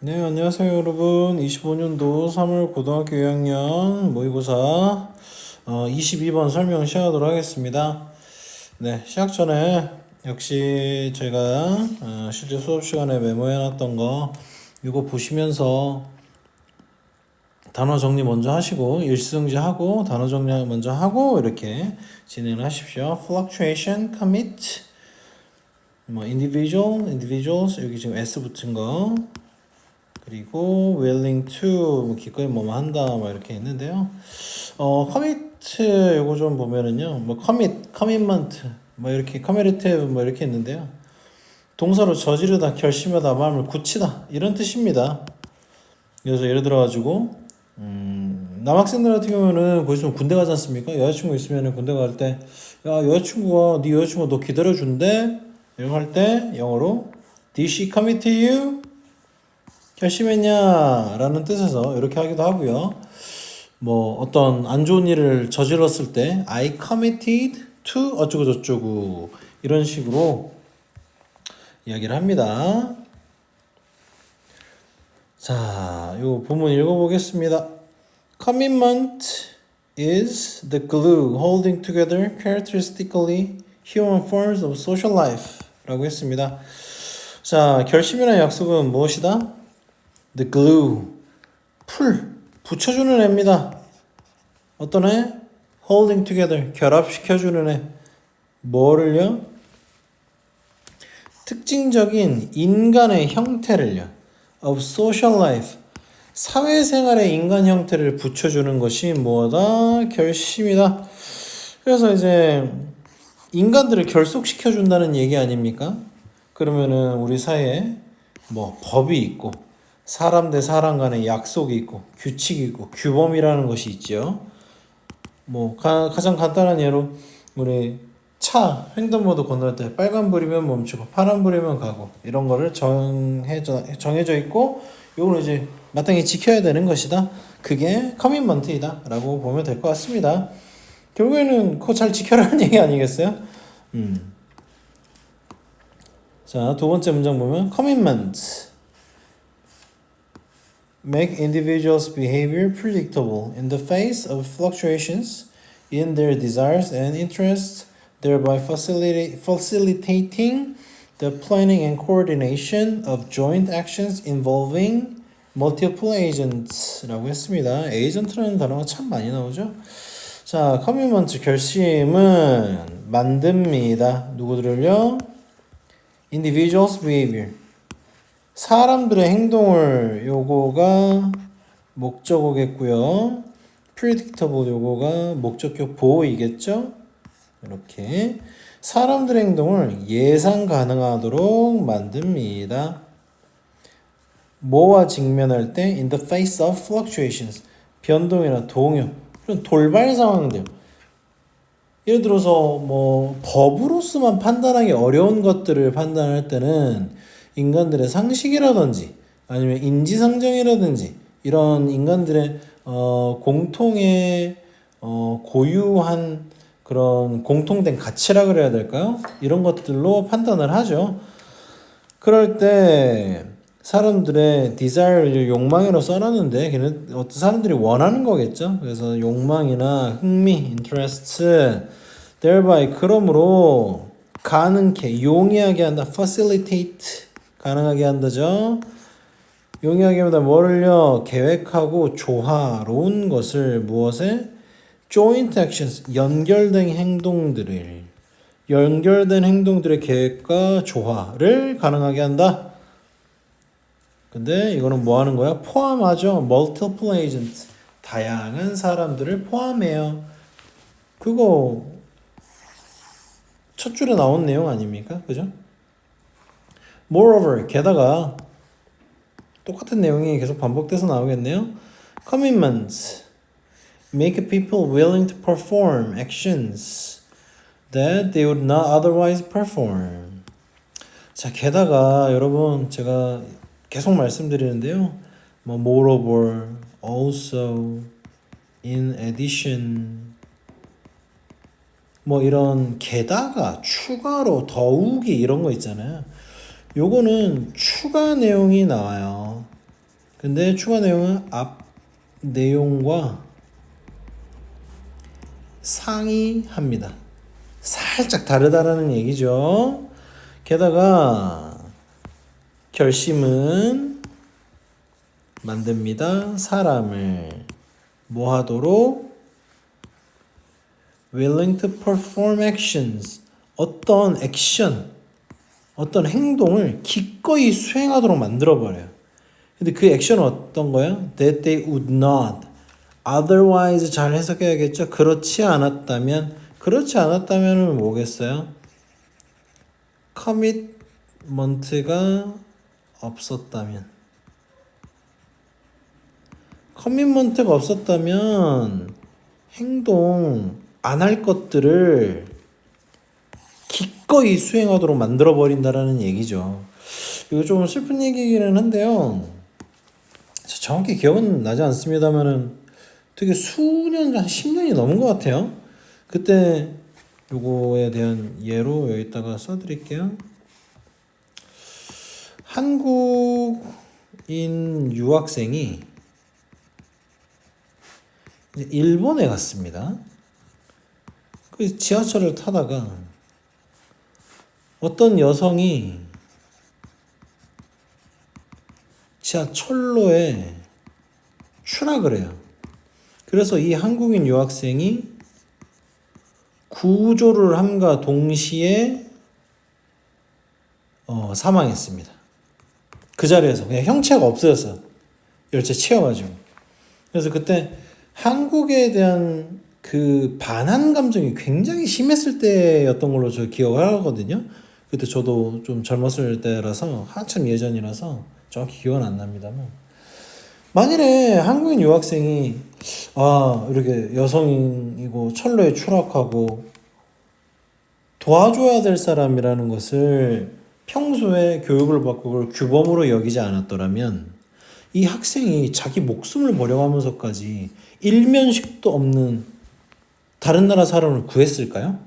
네, 안녕하세요, 여러분. 25년도 3월 고등학교 2학년 모의고사 22번 설명 시작하도록 하겠습니다. 네, 시작 전에 역시 제가 실제 수업 시간에 메모해놨던 거 이거 보시면서 단어 정리 먼저 하시고 일시정지 하고 단어 정리 먼저 하고 이렇게 진행을 하십시오. Fluctuation, commit, individuals 여기 지금 S 붙은 거 그리고 willing to 기꺼이 뭐뭐 한다 뭐 이렇게 있는데요. commit 요거 좀 보면은요. commitment 뭐 이렇게 committive 뭐 이렇게 있는데요. 동사로 저지르다, 결심하다, 마음을 굳히다 이런 뜻입니다. 그래서 예를 들어 가지고 남학생들 같은 경우는 거기 있으면 군대 가지 않습니까? 여자친구 있으면 군대 갈 때 야 네 여자친구가 너 기다려준대 이렇게 할 때 영어로 Did she commit to you? 결심했냐? 라는 뜻에서 이렇게 하기도 하고요. 뭐 어떤 안 좋은 일을 저질렀을 때 I committed to 어쩌고 저쩌고 이런 식으로 이야기를 합니다. 자, 요 본문 읽어보겠습니다. Commitment is the glue holding together characteristically human forms of social life 라고 했습니다. 자, 결심이나 약속은 무엇이다? The glue, 붙여주는 애입니다. 어떤 애? Holding together, 결합시켜주는 애. 뭐를요? 특징적인 인간의 형태를요. Of social life, 사회생활의 인간 형태를 붙여주는 것이 뭐다? 결심이다. 그래서 이제 인간들을 결속시켜준다는 얘기 아닙니까? 그러면은 우리 사회에 뭐 법이 있고 사람 대 사람 간의 약속이 있고 규칙이 있고 규범이라는 것이 있죠. 뭐 가장 간단한 예로 우리 차 횡단보도 건널 때 빨간불이면 멈추고 파란불이면 가고 이런 거를 정해져 있고 요걸 이제 마땅히 지켜야 되는 것이다. 그게 커밋먼트이다 라고 보면 될 것 같습니다. 결국에는 그거 잘 지켜라는 얘기 아니겠어요? 자, 두 번째 문장 보면 commitment make individuals' behavior predictable in the face of fluctuations in their desires and interests, thereby facilitating the planning and coordination of joint actions involving multiple agents 라고 했습니다. 에이전트라는 단어가 참 많이 나오죠. 자, 커미먼트 결심은 만듭니다. 누구들을요? individuals behavior 사람들의 행동을 요거가 목적어겠고요. predictable 요거가 목적격 보호이겠죠. 이렇게 사람들의 행동을 예상 가능하도록 만듭니다. 뭐와 직면할 때 in the face of fluctuations 변동이나 동요 그런 돌발 상황들 예를 들어서 뭐 법으로서만 판단하기 어려운 것들을 판단할 때는 인간들의 상식이라든지 아니면 인지상정이라든지 이런 인간들의 공통의 고유한 그런 공통된 가치라 그래야 될까요? 이런 것들로 판단을 하죠. 그럴 때 사람들의 desire 욕망이라고 써놨는데 걔는 어떤 사람들이 원하는 거겠죠. 그래서 욕망이나 흥미, interest, thereby 그러므로 가능케 용이하게 한다. facilitate 가능하게 한다죠. 용이하게 합니다. 뭐를요? 계획하고 조화로운 것을 무엇에? joint actions 연결된 행동들의 계획과 조화를 가능하게 한다. 근데 이거는 뭐 하는 거야? 포함하죠. multiple agents. 다양한 사람들을 포함해요. 그거 첫 줄에 나온 내용 아닙니까? 그죠? Moreover, 게다가 똑같은 내용이 계속 반복돼서 나오겠네요. Commitments make people willing to perform actions that they would not otherwise perform. 자, 게다가 여러분 제가 계속 말씀드리는데요. 뭐 moreover, also, in addition 뭐 이런 게다가 추가로 더욱이 이런 거 있잖아요. 요거는 추가 내용이 나와요. 근데 추가 내용은 앞 내용과 상이합니다. 살짝 다르다라는 얘기죠. 게다가 결심은 만듭니다. 사람을 뭐 하도록? willing to perform actions. 어떤 액션, 어떤 행동을 기꺼이 수행하도록 만들어버려요. 근데 그 액션은 어떤 거예요? That they would not. otherwise 잘 해석해야겠죠? 그렇지 않았다면 뭐겠어요? commitment가 없었다면. 커밋먼트가 없었다면 행동 안 할 것들을 기꺼이 수행하도록 만들어버린다라는 얘기죠. 이거 좀 슬픈 얘기기는 한데요. 정확히 기억은 나지 않습니다만은 되게 수년, 한 10년이 넘은 것 같아요. 그때 요거에 대한 예로 여기다가 써드릴게요. 한국인 유학생이 일본에 갔습니다. 그 지하철을 타다가 어떤 여성이 지하철로에 추락을 해요. 그래서 이 한국인 유학생이 구조를 함과 동시에 사망했습니다. 그 자리에서 그냥 형체가 없어졌어요. 열차 치여가지고. 그래서 그때 한국에 대한 그 반한 감정이 굉장히 심했을 때였던 걸로 저 기억을 하거든요. 그때 저도 좀 젊었을 때라서 한참 예전이라서 정확히 기억은 안 납니다만, 만일에 한국인 유학생이 이렇게 여성이고 철로에 추락하고 도와줘야 될 사람이라는 것을 평소에 교육을 받고 그걸 규범으로 여기지 않았더라면 이 학생이 자기 목숨을 버려가면서까지 일면식도 없는 다른 나라 사람을 구했을까요?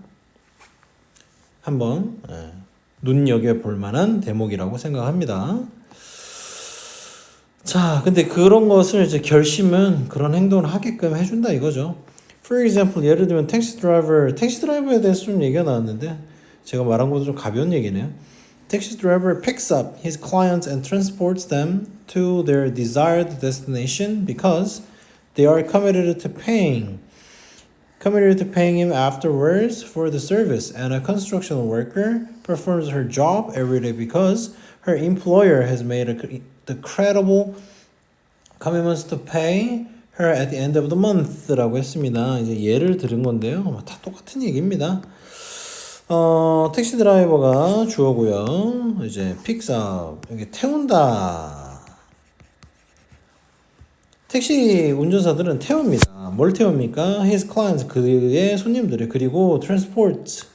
한번 눈여겨볼 만한 대목이라고 생각합니다. 자, 근데 그런 것을 이제 결심은 그런 행동을 하게끔 해준다 이거죠. For example, 예를 들면 택시 드라이버에 대해서 좀 얘기가 나왔는데 제가 말한 것도 좀 가벼운 얘기네요. Taxi driver picks up his clients and transports them to their desired destination because they are committed to paying him afterwards for the service, and a construction worker performs her job every day because her employer has made the credible commitments to pay her at the end of the month라고 했습니다. 이제 예를 들은 건데요. 다 똑같은 얘기입니다. 택시 드라이버가 주어고요. 이제 픽스업, 여기 태운다. 택시 운전사들은 태웁니다. 뭘 태웁니까? His clients, 그의 손님들을. 그리고 transport,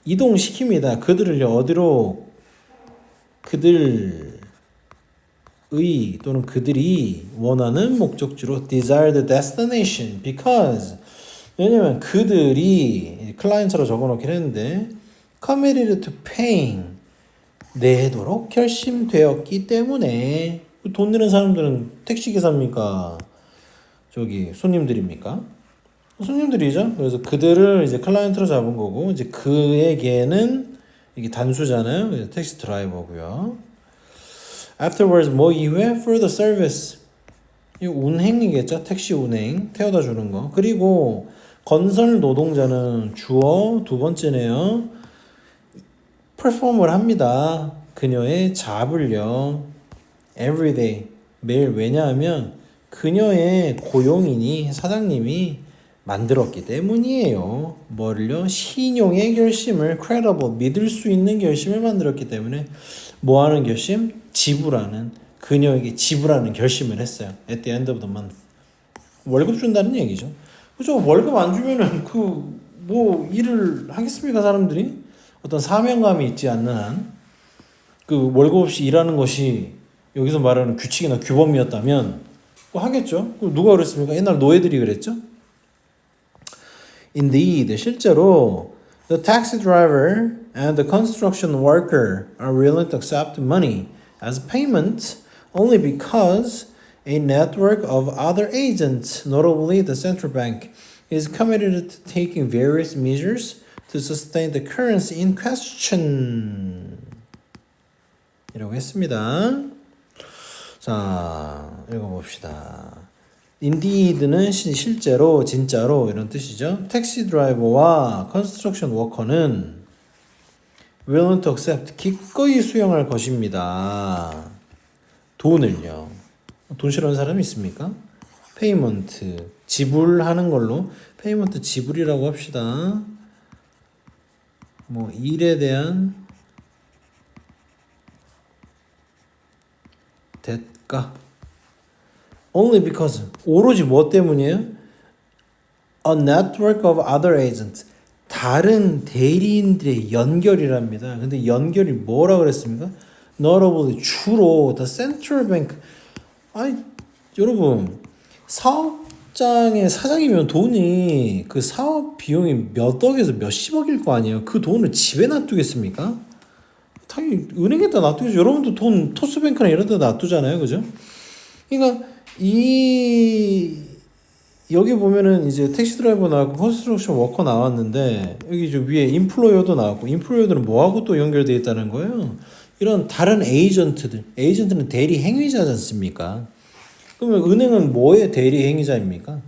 이동시킵니다. 그들을 어디로? 그들의 또는 그들이 원하는 목적지로 desired destination because, 왜냐면 그들이 클라이언트로 적어놓긴 했는데 committed to paying, 내도록 결심되었기 때문에. 돈 내는 사람들은 택시기사입니까? 저기 손님들입니까? 손님들이죠. 그래서 그들을 이제 클라이언트로 잡은 거고, 이제 그에게는 이게 단수잖아요. 그래서 택시 드라이버고요. Afterwards, 뭐 이후에 for the service, 이 운행이겠죠. 택시 운행, 태워다 주는 거. 그리고 건설 노동자는 주어 두 번째네요. perform을 합니다. 그녀의 잡을요. everyday, 매일. 왜냐하면 그녀의 고용인이, 사장님이 만들었기 때문이에요. 뭐를요? 신용의 결심을, credible, 믿을 수 있는 결심을 만들었기 때문에 뭐 하는 결심? 지불하는, 그녀에게 지불하는 결심을 했어요. At the end of the month. 월급 준다는 얘기죠. 그죠? 월급 안 주면은 뭐 일을 하겠습니까, 사람들이? 어떤 사명감이 있지 않는 한, 그 월급 없이 일하는 것이 여기서 말하는 규칙이나 규범이었다면 뭐 하겠죠. 누가 그랬습니까? 옛날 노예들이 그랬죠. Indeed, 실제로 the taxi driver and the construction worker are willing to accept money as payment only because A network of other agents, notably the central bank, is committed to taking various measures to sustain the currency in question. 이라고 했습니다. 자, 읽어봅시다. Indeed는 실제로, 진짜로 이런 뜻이죠. 택시 드라이버와 컨스트럭션 워커는 willing to accept, 기꺼이 수용할 것입니다. 돈을요. 돈 싫어하는 사람이 있습니까? 페이먼트, 지불하는 걸로 페이먼트 지불이라고 합시다. 뭐 일에 대한 대가. Only because, 오로지 뭐 때문이에요? A network of other agents, 다른 대리인들의 연결이랍니다. 근데 연결이 뭐라 그랬습니까? Notably, 주로 the central bank. 아니 여러분, 사업장의 사장이면 돈이 그 사업 비용이 몇 억에서 몇십억일 거 아니에요. 그 돈을 집에 놔두겠습니까? 당연히 은행에다 놔두죠. 여러분도 돈 토스뱅크나 이런 데 놔두잖아요, 그죠? 그러니까 여기 보면은 이제 택시 드라이버 나왔고 컨스트럭션 워커 나왔는데 여기 저 위에 인플로이어도 나왔고, 인플로이어들은 뭐하고 또 연결되어 있다는 거예요? 이런 다른 에이전트는 대리 행위자지 않습니까? 그러면 은행은 뭐의 대리 행위자입니까?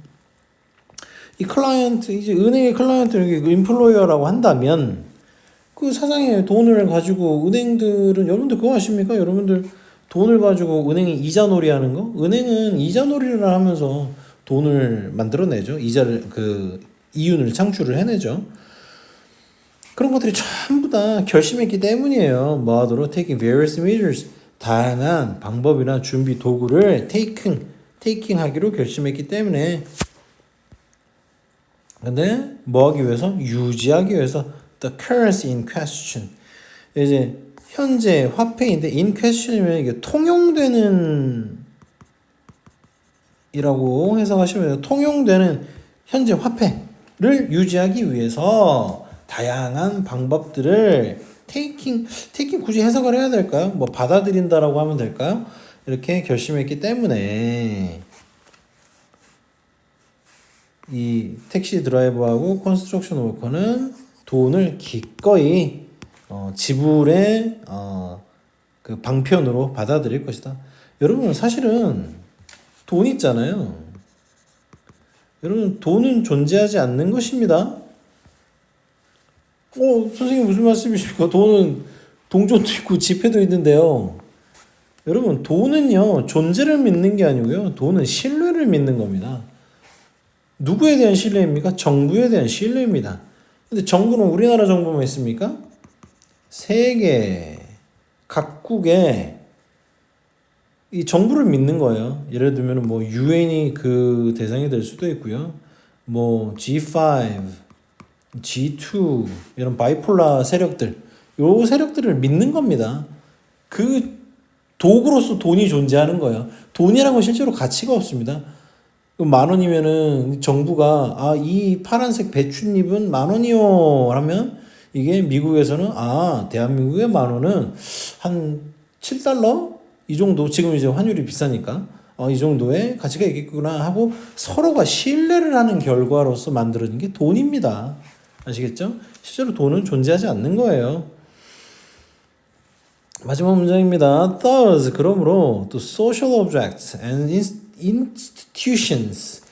이 클라이언트, 이제 은행의 클라이언트를 여기 인플로이어라고 한다면 그 사장의 돈을 가지고 은행들은, 여러분들 그거 아십니까? 여러분들 돈을 가지고 은행이 이자놀이 하는 거? 은행은 이자놀이를 하면서 돈을 만들어내죠. 이자를, 이윤을 창출을 해내죠. 그런 것들이 전부 다 결심했기 때문이에요. 뭐하도록 taking various measures, 다양한 방법이나 준비 도구를 taking 하기로 결심했기 때문에. 근데 뭐 하기 위해서? 유지하기 위해서 the currency in question. 이제 현재 화폐인데 in question이면 이게 통용되는 이라고 해석하시면 돼요. 통용되는 현재 화폐를 유지하기 위해서 다양한 방법들을 taking 굳이 해석을 해야 될까요? 뭐 받아들인다라고 하면 될까요? 이렇게 결심했기 때문에 이 택시 드라이버하고 컨스트럭션 워커는 돈을 기꺼이 지불의 그 방편으로 받아들일 것이다. 여러분 사실은 돈 있잖아요. 여러분 돈은 존재하지 않는 것입니다. 선생님 무슨 말씀이십니까? 돈은 동전도 있고 지폐도 있는데요. 여러분 돈은요 존재를 믿는 게 아니고요. 돈은 신뢰를 믿는 겁니다. 누구에 대한 신뢰입니까? 정부에 대한 신뢰입니다. 근데 정부는 우리나라 정부만 있습니까? 세계 각국의 이 정부를 믿는 거예요. 예를 들면 뭐 유엔이 그 대상이 될 수도 있고요. 뭐 G5, G2 이런 바이폴라 세력들, 요 세력들을 믿는 겁니다. 그 도구로서 돈이 존재하는 거예요. 돈이라는 건 실제로 가치가 없습니다. 10,000원이면은 정부가 이 파란색 배춧잎은 10,000원이요 하면 이게 미국에서는 대한민국의 10,000원은 한 7달러 이 정도, 지금 이제 환율이 비싸니까 이 정도의 가치가 있겠구나 하고 서로가 신뢰를 하는 결과로서 만들어진 게 돈입니다. 아시겠죠? 실제로 돈은 존재하지 않는 거예요. 마지막 문장입니다. Thus, 그러므로 to social objects and institutions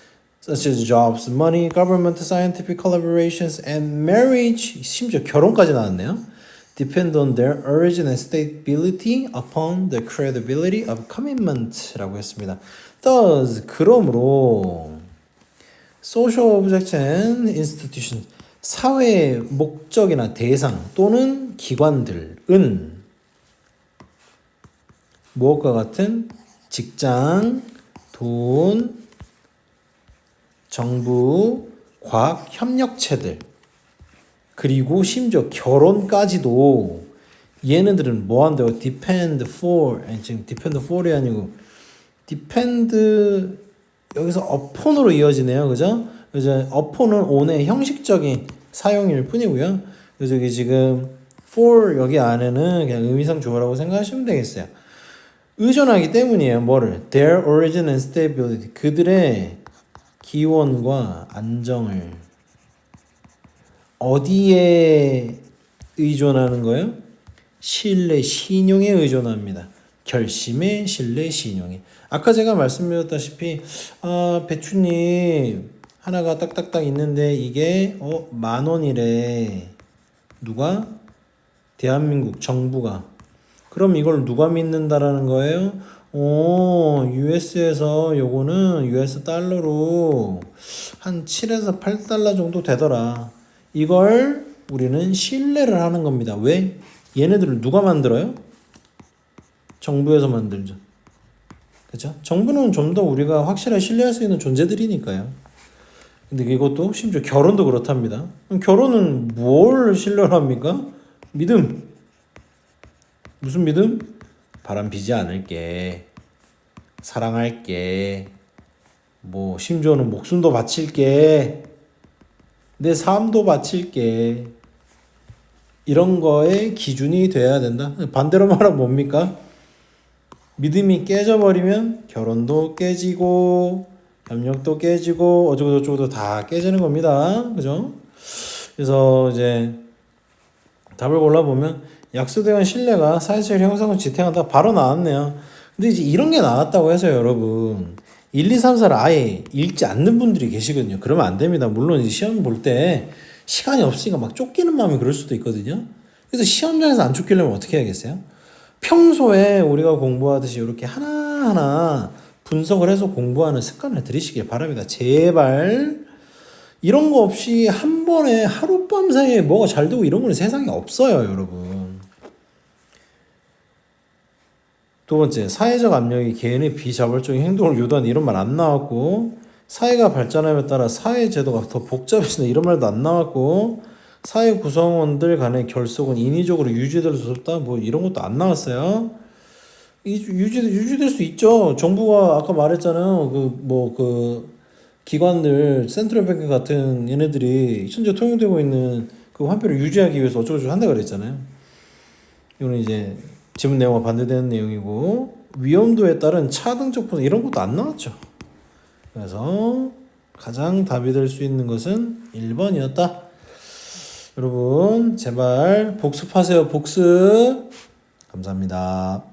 such as jobs, money, government, scientific collaborations, and marriage, 심지어 결혼까지 나왔네요. Depend on their origin and stability upon the credibility of commitment라고 했습니다. Thus, 그러므로 social objects and institutions, 사회의 목적이나 대상 또는 기관들은 무엇과 같은 직장, 돈, 정부, 과학 협력체들, 그리고 심지어 결혼까지도 얘네들은 뭐 한대요? depend for, 지금 depend for이 아니고 depend 여기서 upon으로 이어지네요. 그죠? 이제 upon은 on의 형식적인 사용일 뿐이고요. 그래서 여기 지금 for 여기 안에는 그냥 의미상 주어라고 생각하시면 되겠어요. 의존하기 때문이에요. 뭐를? Their origin and stability. 그들의 기원과 안정을 어디에 의존하는 거예요? 신뢰, 신용에 의존합니다. 결심에, 신뢰, 신용에. 아까 제가 말씀드렸다시피 배추님 하나가 딱딱딱 있는데 이게 10,000원이래. 누가? 대한민국 정부가. 그럼 이걸 누가 믿는다라는 거예요? US에서 요거는 US 달러로 한 7에서 8달러 정도 되더라. 이걸 우리는 신뢰를 하는 겁니다. 왜? 얘네들을 누가 만들어요? 정부에서 만들죠. 그렇죠? 정부는 좀 더 우리가 확실하게 신뢰할 수 있는 존재들이니까요. 근데 이것도 심지어 결혼도 그렇답니다. 그럼 결혼은 뭘 신뢰를 합니까? 믿음. 무슨 믿음? 바람 피지 않을게. 사랑할게. 뭐 심지어는 목숨도 바칠게. 내 삶도 바칠게. 이런 거에 기준이 돼야 된다. 반대로 말하면 뭡니까? 믿음이 깨져버리면 결혼도 깨지고 협력도 깨지고 어쩌고저쩌고도 다 깨지는 겁니다. 그죠? 그래서 이제 답을 골라보면 약속된 신뢰가 사회적 형성을 지탱한다. 바로 나왔네요. 근데 이제 이런 게 나왔다고 해서 여러분 1, 2, 3, 4를 아예 읽지 않는 분들이 계시거든요. 그러면 안 됩니다. 물론 이제 시험 볼 때 시간이 없으니까 막 쫓기는 마음이 그럴 수도 있거든요. 그래서 시험장에서 안 쫓기려면 어떻게 해야겠어요? 평소에 우리가 공부하듯이 이렇게 하나하나 분석을 해서 공부하는 습관을 들이시길 바랍니다. 제발 이런 거 없이 한 번에 하룻밤 사이에 뭐가 잘 되고 이런 건 세상에 없어요, 여러분. 두 번째, 사회적 압력이 개인의 비자발적인 행동을 유도하는 이런 말 안 나왔고, 사회가 발전함에 따라 사회 제도가 더 복잡해진다 이런 말도 안 나왔고, 사회 구성원들 간의 결속은 인위적으로 유지될 수 없다 뭐 이런 것도 안 나왔어요. 유지될 수 있죠. 정부가 아까 말했잖아요. 그 기관들 센트럴뱅크 같은 얘네들이 현재 통용되고 있는 그 화폐를 유지하기 위해서 어쩌고저쩌고 한다 그랬잖아요. 이거는 이제 지문 내용과 반대되는 내용이고 위험도에 따른 차등적 분석 이런 것도 안 나왔죠. 그래서 가장 답이 될 수 있는 것은 1번이었다. 여러분 제발 복습하세요. 복습. 감사합니다.